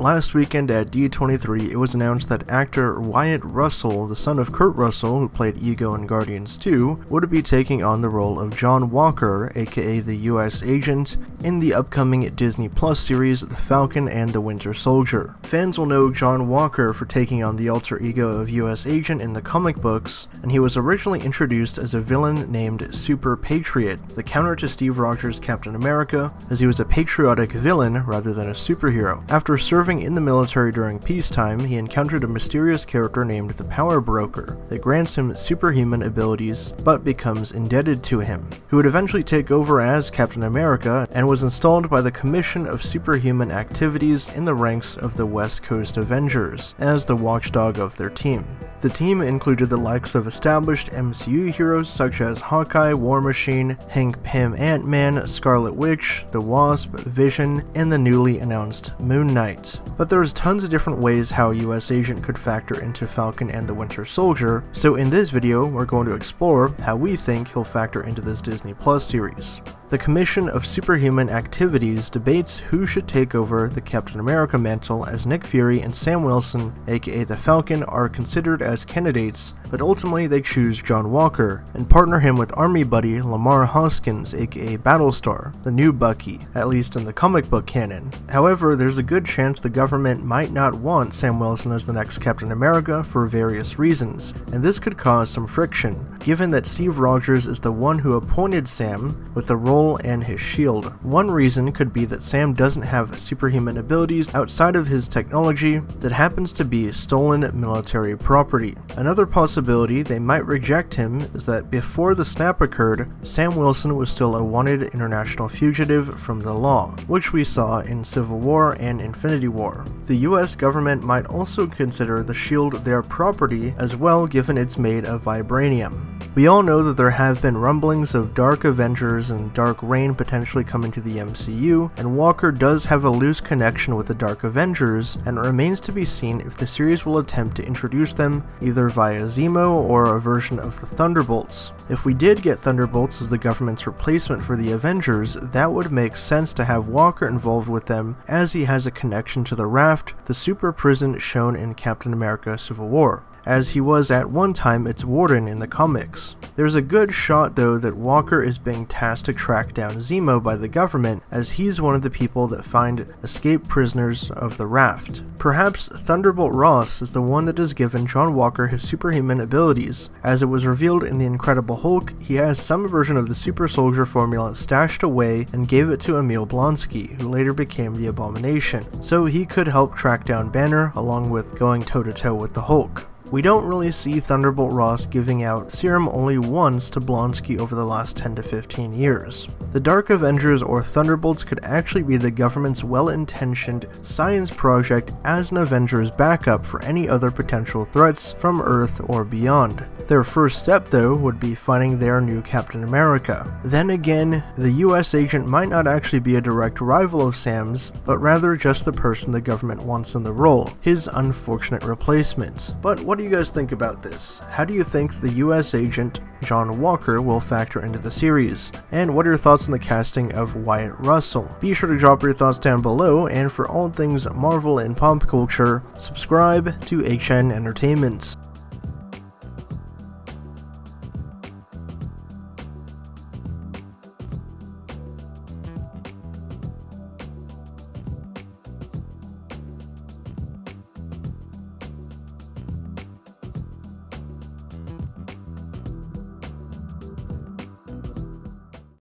last weekend at D23, it was announced that actor Wyatt Russell, the son of Kurt Russell, who played Ego in Guardians 2, would be taking on the role of John Walker, aka the US Agent, in the upcoming Disney Plus series The Falcon and the Winter Soldier. Fans will know John Walker for taking on the alter ego of US Agent in the comic books, and he was originally introduced as a villain named Super Patriot, the counter to Steve Rogers' Captain America, as he was a patriotic villain rather than a superhero. After serving in the military during peacetime, he encountered a mysterious character named the Power Broker that grants him superhuman abilities but becomes indebted to him, who would eventually take over as Captain America and was installed by the Commission of Superhuman Activities in the ranks of the West Coast Avengers as the watchdog of their team. The team included the likes of established MCU heroes such as Hawkeye, War Machine, Hank Pym Ant-Man, Scarlet Witch, the Wasp, Vision, and the newly announced Moon Knight. But there's tons of different ways how US Agent could factor into Falcon and the Winter Soldier, so in this video we're going to explore how we think he'll factor into this Disney Plus series. The Commission of Superhuman Activities debates who should take over the Captain America mantle, as Nick Fury and Sam Wilson, aka the Falcon, are considered as candidates, but ultimately they choose John Walker and partner him with army buddy Lamar Hoskins, aka Battlestar, the new Bucky, at least in the comic book canon. However, there's a good chance the government might not want Sam Wilson as the next Captain America for various reasons, and this could cause some friction, given that Steve Rogers is the one who appointed Sam with the role and his shield. One reason could be that Sam doesn't have superhuman abilities outside of his technology that happens to be stolen military property. Another possibility they might reject him is that before the snap occurred, Sam Wilson was still a wanted international fugitive from the law, which we saw in Civil War and Infinity War. The US government might also consider the shield their property as well, given it's made of vibranium. We all know that there have been rumblings of Dark Avengers and Dark Reign potentially coming to the MCU, and Walker does have a loose connection with the Dark Avengers, and it remains to be seen if the series will attempt to introduce them either via Zemo or a version of the Thunderbolts. If we did get Thunderbolts as the government's replacement for the Avengers, that would make sense to have Walker involved with them, as he has a connection to the Raft, the super prison shown in Captain America Civil War, as he was at one time its warden in the comics. There's a good shot though that Walker is being tasked to track down Zemo by the government, as he's one of the people that find escaped prisoners of the Raft. Perhaps Thunderbolt Ross is the one that has given John Walker his superhuman abilities. As it was revealed in The Incredible Hulk, he has some version of the super soldier formula stashed away and gave it to Emil Blonsky, who later became the Abomination, so he could help track down Banner along with going toe-to-toe with the Hulk. We don't really see Thunderbolt Ross giving out serum only once to Blonsky over the last 10 to 15 years. The Dark Avengers or Thunderbolts could actually be the government's well-intentioned science project as an Avengers backup for any other potential threats from Earth or beyond. Their first step though would be finding their new Captain America. Then again, the US Agent might not actually be a direct rival of Sam's, but rather just the person the government wants in the role, his unfortunate replacement. But what do you guys think about this? How do you think the US Agent John Walker will factor into the series? And what are your thoughts on the casting of Wyatt Russell? Be sure to drop your thoughts down below, and for all things Marvel and pop culture, subscribe to HN Entertainment.